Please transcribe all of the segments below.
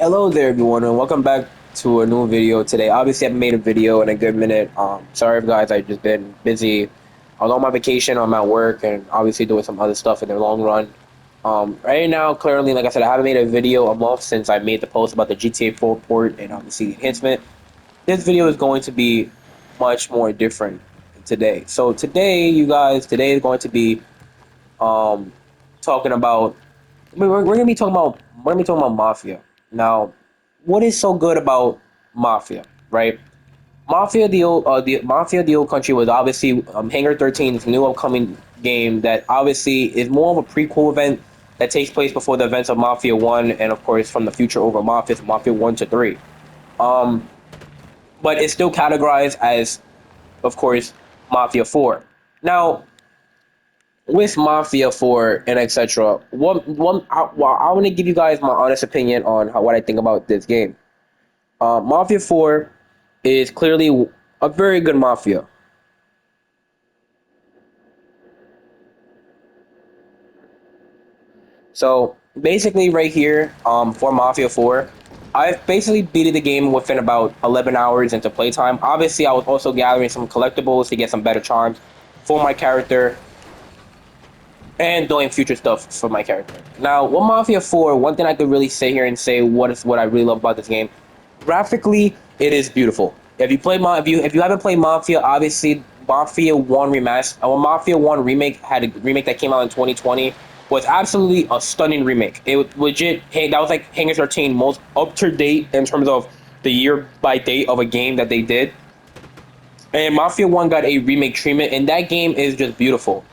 Hello there, everyone, and welcome back to a new video today. Obviously, I haven't made a video in a good minute. Sorry, guys, I've just been busy. I was on my vacation, I'm at work, and obviously doing some other stuff in the long run. Right now, currently, like I said, I haven't made a video a month since I made the post about the GTA 4 port and obviously the enhancement. This video is going to be much more different today. So today, you guys, today is going to be um talking about we're gonna be talking about Mafia. Now, what is so good about Mafia, right? The old country was obviously Hangar 13's new upcoming game that obviously is more of a prequel event that takes place before the events of Mafia 1 and of course from the future over Mafia from Mafia 1 to 3. Um, but it's still categorized as, of course, Mafia 4. Now, with Mafia 4 and etc. I want to give you guys my honest opinion on what I think about this game. Mafia 4 is clearly a very good Mafia. So basically, right here, for Mafia 4, I've basically beaten the game within about 11 hours into playtime. Obviously, I was also gathering some collectibles to get some better charms for my character and doing future stuff for my character. Now, with Mafia 4, one thing I could really say here and say what I really love about this game, graphically, it is beautiful. If you haven't played Mafia, obviously Mafia 1 remaster or Mafia 1 remake had a remake that came out in 2020 was absolutely a stunning remake. It was legit. Hey, that was like Hangar 13 most up to date in terms of the year by date of a game that they did. And Mafia 1 got a remake treatment, and that game is just beautiful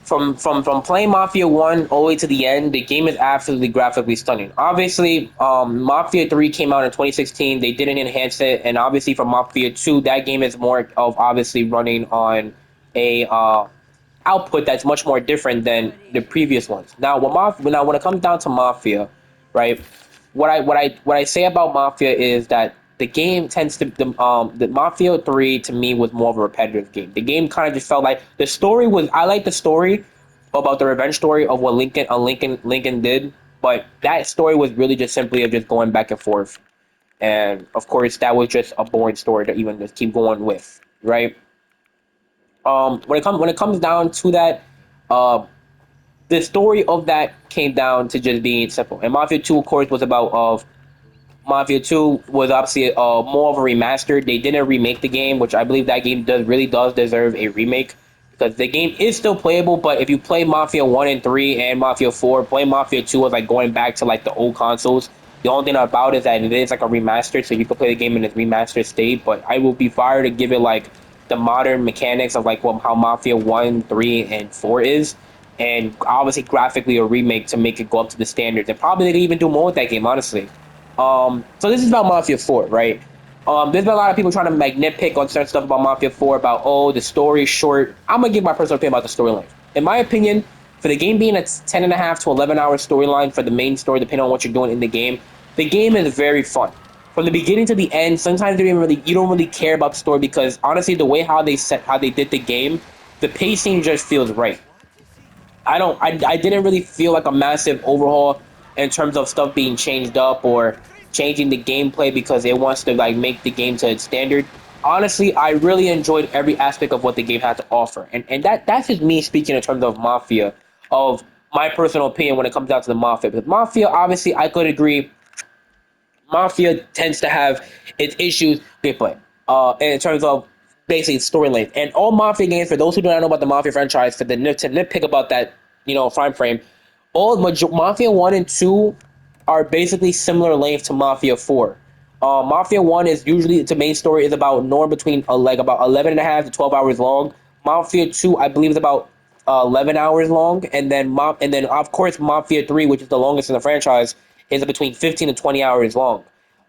from playing Mafia 1 all the way to the end, the game is absolutely graphically stunning. Obviously, Mafia 3 came out in 2016. They didn't enhance it, and obviously for Mafia 2, that game is more of obviously running on a output that's much more different than the previous ones. Now when it comes down to Mafia, right? What I say about Mafia is that the game tends to the Mafia 3 to me was more of a repetitive game. The game kind of just felt like the story was I like the story about the revenge story of what Lincoln did, but that story was really just simply of just going back and forth. And of course that was just a boring story to even just keep going with, right? When it comes down to that, uh the story of that came down to just being simple. And Mafia 2 of course was about Mafia 2 was obviously more of a remaster. They didn't remake the game, which I believe that game does deserve a remake because the game is still playable. But if you play Mafia 1 and 3 and Mafia 4, playing Mafia 2 is like going back to like the old consoles. The only thing about it is that it is like a remaster, so you can play the game in its remastered state. But I will be fired to give it like the modern mechanics of like how Mafia 1, 3, and 4 is. And obviously graphically a remake to make it go up to the standards. And probably they could even do more with that game, honestly. So this is about Mafia 4, right? There's been a lot of people trying to like nitpick on certain stuff about Mafia 4 about the story is short. I'm gonna give my personal opinion about the storyline. In my opinion, for the game being a 10.5 to 11 hour storyline for the main story, depending on what you're doing in the game is very fun. From the beginning to the end, sometimes you don't really care about the story because honestly, the way how they did the game, the pacing just feels right. I didn't really feel like a massive overhaul in terms of stuff being changed up or changing the gameplay because it wants to like make the game to its standard. Honestly, I really enjoyed every aspect of what the game had to offer. And that's just me speaking in terms of Mafia, of my personal opinion when it comes down to the Mafia. Because Mafia, obviously I could agree Mafia tends to have its issues gameplay. In terms of basically story length. And all Mafia games, for those who do not know about the Mafia franchise, for the to nitpick about that, time frame, Mafia 1 and 2 are basically similar length to Mafia 4. Mafia 1 is usually the main story is about nor between like about 11 and a half to 12 hours long. Mafia 2, I believe, is about 11 hours long, and then of course Mafia 3, which is the longest in the franchise, is between 15 to 20 hours long.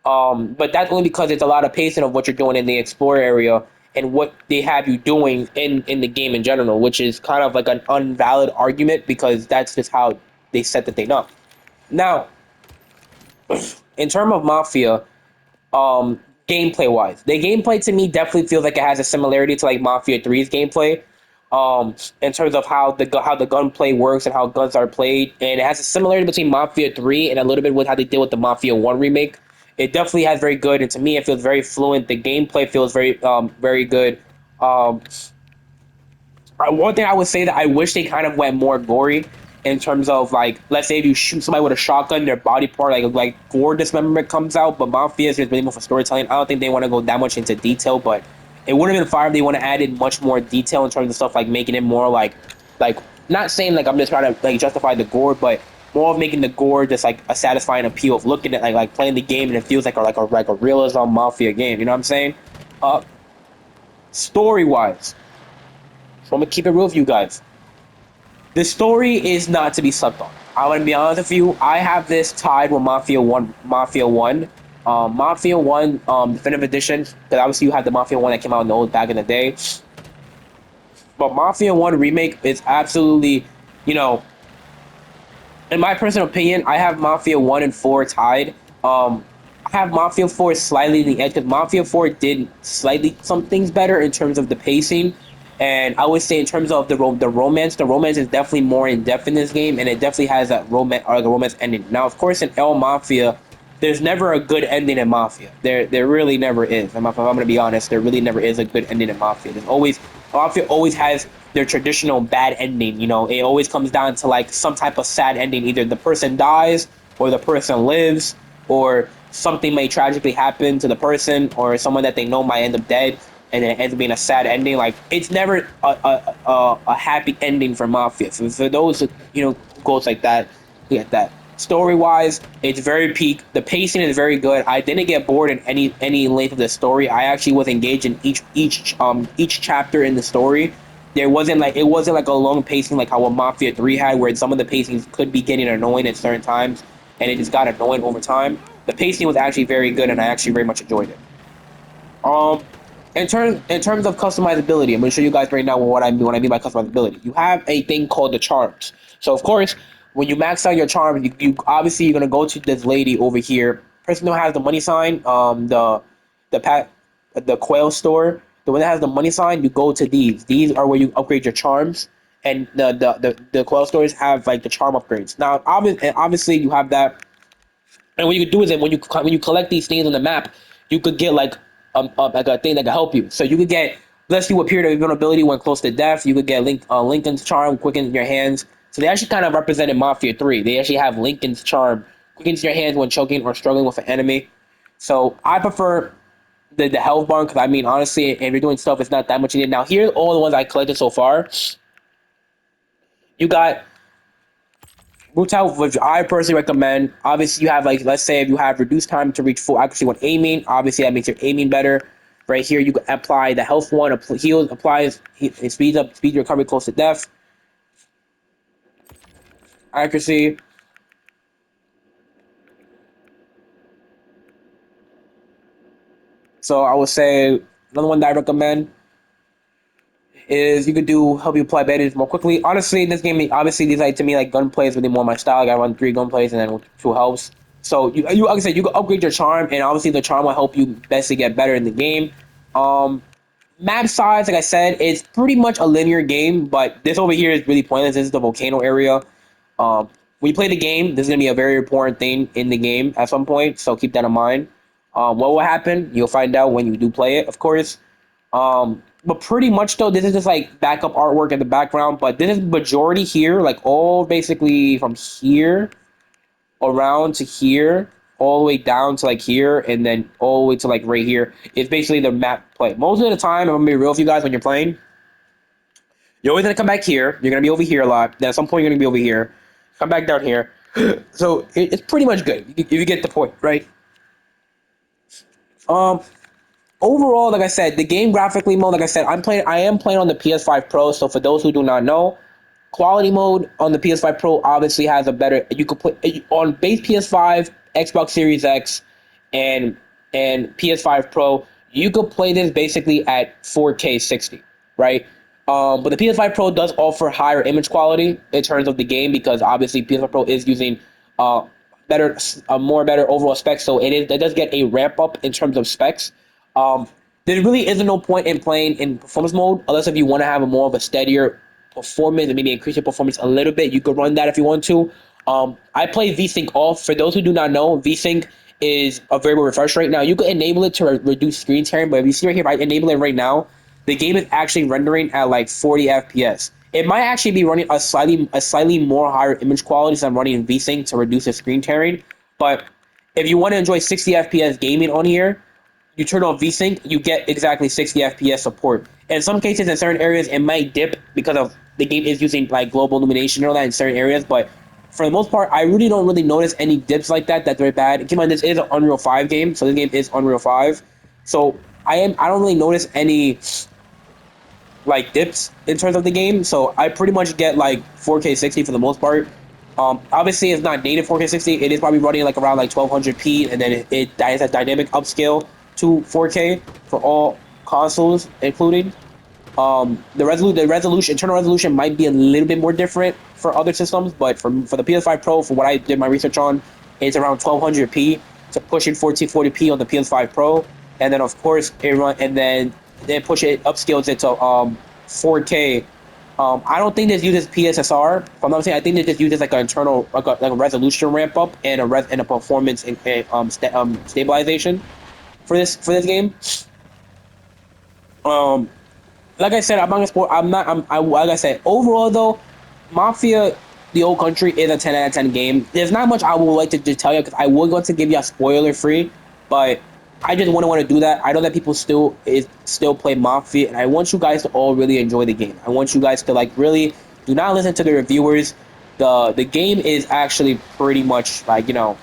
But that's only because it's a lot of pacing of what you're doing in the Explorer area and what they have you doing in the game in general, which is kind of like an unvalid argument because that's just how they set the thing up. Now, in terms of Mafia, gameplay wise, the gameplay to me definitely feels like it has a similarity to like Mafia 3's gameplay. in terms of how the gunplay works and how guns are played, and it has a similarity between Mafia 3 and a little bit with how they did with the Mafia 1 remake. It definitely has very good, and to me, it feels very fluent. The gameplay feels very good. Um, One thing I would say that I wish they kind of went more gory in terms of like, let's say if you shoot somebody with a shotgun, their body part like gore dismemberment comes out. But Mafia is just really more for storytelling. I don't think they want to go that much into detail, but it would have been fire if they want to add in much more detail in terms of stuff like making it more like not saying like I'm just trying to like justify the gore, but more of making the gore just like a satisfying appeal of looking at like playing the game and it feels like a realism Mafia game. You know what I'm saying? Uh, Story wise, so I'm gonna keep it real with you guys. The story is not to be slept on. I want to be honest with you. I have this tied with Mafia One. Mafia One, Definitive Edition. Because obviously you had the Mafia One that came out in the old back in the day. But Mafia One remake is absolutely, you know, in my personal opinion, I have Mafia 1 and 4 tied. I have Mafia 4 slightly in the edge because Mafia 4 did slightly some things better in terms of the pacing. And I would say in terms of the romance is definitely more in depth in this game, and it definitely has that romance or the romance ending. Now, of course, in El Mafia, there's never a good ending in Mafia. There really never is. If I'm gonna be honest, there really never is a good ending in Mafia. There's always Mafia always has their traditional bad ending. You know, it always comes down to like some type of sad ending. Either the person dies, or the person lives, or something may tragically happen to the person, or someone that they know might end up dead, and it ends up being a sad ending. Like it's never a happy ending for Mafia. For those goals like that, you get that. Story wise, it's very peak. The pacing is very good. I didn't get bored in any length of the story. I actually was engaged in each chapter in the story. It wasn't like a long pacing like how a Mafia 3 had, where some of the pacings could be getting annoying at certain times, and it just got annoying over time. The pacing was actually very good, and I actually very much enjoyed it. Um, in terms of customizability, I'm going to show you guys right now what I mean by customizability. You have a thing called the charms. So of course, when you max out your charms, you obviously you're going to go to this lady over here, person who has the money sign, the pat the quail store, the one that has the money sign. You go to these. These are where you upgrade your charms, and the quail stores have like the charm upgrades. Now, obviously, you have that, and what you could do is that when you collect these things on the map, you could get like a thing that can help you. So you could get bless you with period of invulnerability when close to death. You could get Lincoln's charm, quicken your hands. So they actually kind of represented Mafia 3. They actually have Lincoln's charm, quickens your hands when choking or struggling with an enemy. So I prefer the health bar because I mean honestly, if you're doing stuff, it's not that much needed. Now here's all the ones I collected so far. You got Brutal, which I personally recommend. Obviously, you have like let's say if you have reduced time to reach full accuracy when aiming, obviously that makes your aiming better. Right here, you can apply the health one. Heals applies it speeds your recovery close to death. Accuracy. So I would say another one that I recommend is you could do help you apply bandage more quickly. Honestly, in this game, obviously these like to me like gunplay is really more my style. Like, I run three gunplays and then two helps. So you like I said, you can upgrade your charm, and obviously the charm will help you best to get better in the game. Um, Map size, like I said, it's pretty much a linear game, but this over here is really pointless. This is the volcano area. When you play the game, this is gonna be a very important thing in the game at some point, so keep that in mind. What will happen? You'll find out when you do play it, of course. But pretty much though, this is just like backup artwork in the background. But this is majority here, like all basically from here around to here, all the way down to like here, and then all the way to like right here. It's basically the map play. Most of the time, I'm gonna be real with you guys when you're playing. You're always gonna come back here. You're gonna be over here a lot. Then at some point, you're gonna be over here. Come back down here. So it's pretty much good if you get the point, right? Um, Overall, like I said, the game graphically mode, like I said, I am playing on the PS5 Pro. So for those who do not know, quality mode on the PS5 Pro obviously has a better. You could play on base PS5, Xbox Series X, and PS5 Pro. You could play this basically at 4K 60, right? But the PS5 Pro does offer higher image quality in terms of the game because obviously PS5 Pro is using uh better, more better overall specs. So it does get a ramp up in terms of specs. Um, there really isn't no point in playing in performance mode unless if you want to have a more of a steadier performance and maybe increase your performance a little bit. You could run that if you want to. I play VSync off. For those who do not know, VSync is a variable refresh rate. Now you can enable it to reduce screen tearing, but if you see right here, if I enable it right now, the game is actually rendering at like 40 FPS. It might actually be running a slightly more higher image quality, so I'm running in VSync to reduce the screen tearing. But if you want to enjoy 60 FPS gaming on here, you turn on VSync, you get exactly 60 FPS support. In some cases, in certain areas, it might dip because of the game is using like global illumination and all that in certain areas. But for the most part, I really don't really notice any dips like that that they're bad. Keep in mind, this is an Unreal 5 game, so this game is Unreal 5. So I don't really notice any like dips in terms of the game. So I pretty much get like 4K 60 for the most part. Obviously, it's not native 4K 60. It is probably running like around like 1200p, and then it has a dynamic upscale to 4K for all consoles, including the resolution, internal resolution might be a little bit more different for other systems, but for the PS5 Pro, for what I did my research on, it's around 1200p to pushing 1440p on the PS5 Pro, and then of course it run and then they push it upscales it to 4K. I don't think this uses PSSR. If I'm not saying, I think this just uses like an internal like a resolution ramp up and a performance stabilization for this game. Um, like I said, I'm not gonna spoil. I'm not. like I said, overall though, Mafia, the old country is a 10 out of 10 game. There's not much I would like to just tell you because I would want to give you a spoiler free, but I just wouldn't want to do that. I know that people still play Mafia, and I want you guys to all really enjoy the game. I want you guys to like really do not listen to the reviewers. The game is actually pretty much like the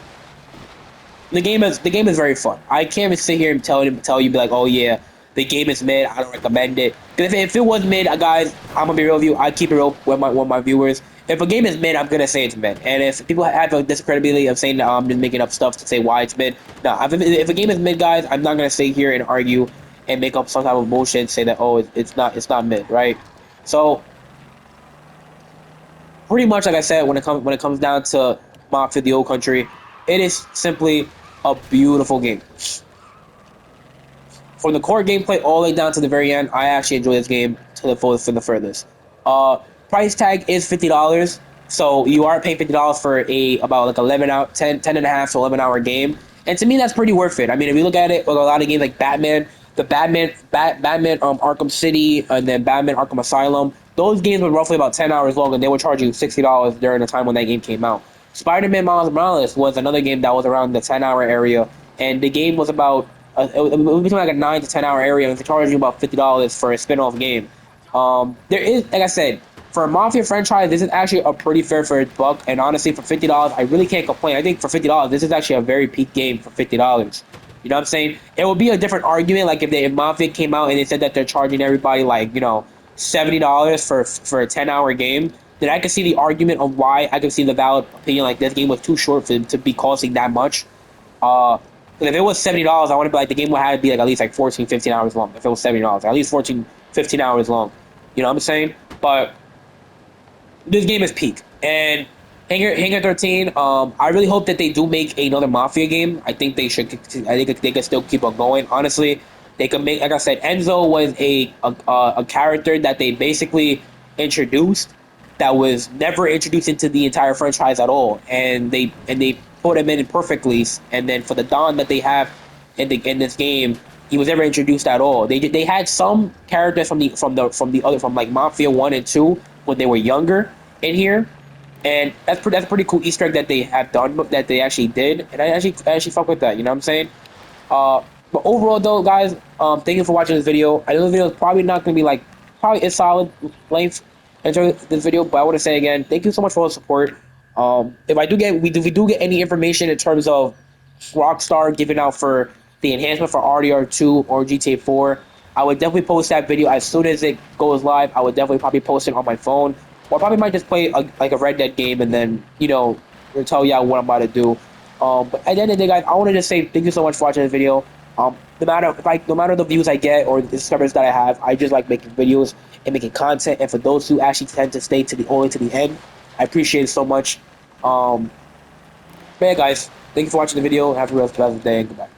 game is very fun. I can't even sit here and tell you be like, oh yeah, the game is mid. I don't recommend it. Because if it was mid, guys, I'm gonna be real with you. I keep it real with my viewers. If a game is mid, I'm gonna say it's mid. And if people have a discredibility of saying that I'm just making up stuff to say why it's mid, no. If a game is mid, guys, I'm not gonna sit here and argue and make up some type of bullshit and say that it's not mid, right? So pretty much like I said, when it comes down to Mafia the Old Country, it is simply a beautiful game. From the core gameplay all the way down to the very end, I actually enjoy this game to the fullest and the furthest. Uh, Price tag is $50, so you are paying $50 for a about like 10 and a half to 11 hour game, and to me that's pretty worth it. I mean, if you look at it with a lot of games like Batman Arkham City, and then Batman Arkham Asylum, those games were roughly about 10 hours long, and they were charging $60 during the time when that game came out. Spider-Man Miles Morales was another game that was around the 10 hour area, and the game was about it was between like a 9 to 10 hour area, and they charge you about $50 for a spin-off game. There is, like I said, for a Mafia franchise, this is actually a pretty fair for its buck, and honestly, for $50, I really can't complain. I think for $50, this is actually a very peak game for $50. You know what I'm saying? It would be a different argument, like if Mafia came out and they said that they're charging everybody like $70 for a 10 hour game. Then I could see the argument of why I could see the valid opinion like this game was too short for to be costing that much. Uh, 'Cause if it was $70, I want to be like the game would have to be like at least like 14, 15 hours long. If it was $70, at least 14, 15 hours long. You know what I'm saying? But this game is peak. And Hangar 13, I really hope that they do make another Mafia game. I think they should. I think they could still keep on going. Honestly, they could make. Like I said, Enzo was a character that they basically introduced that was never introduced into the entire franchise at all, and they put him in perfectly. And then for the Don that they have in this game, he was never introduced at all. They had some characters from like Mafia 1 and 2 when they were younger in here, and that's a pretty cool Easter egg that they have done, that they actually did, and I actually fuck with that. You know what I'm saying? But overall though, guys, thank you for watching this video. I know the video is probably not gonna be like probably a solid length into this video, but I want to say again, thank you so much for all the support. If we do get any information in terms of Rockstar giving out for the enhancement for RDR2 or GTA 4, I would definitely post that video as soon as it goes live. I would definitely probably post it on my phone, or probably might just play like a Red Dead game and then tell y'all what I'm about to do. But at the end of the day, guys, I want to just say thank you so much for watching this video. No matter the views I get or the subscribers that I have, I just like making videos and making content. And for those who actually tend to stay to the only to the end, I appreciate it so much. But yeah, guys, thank you for watching the video. Have a real pleasant day and goodbye.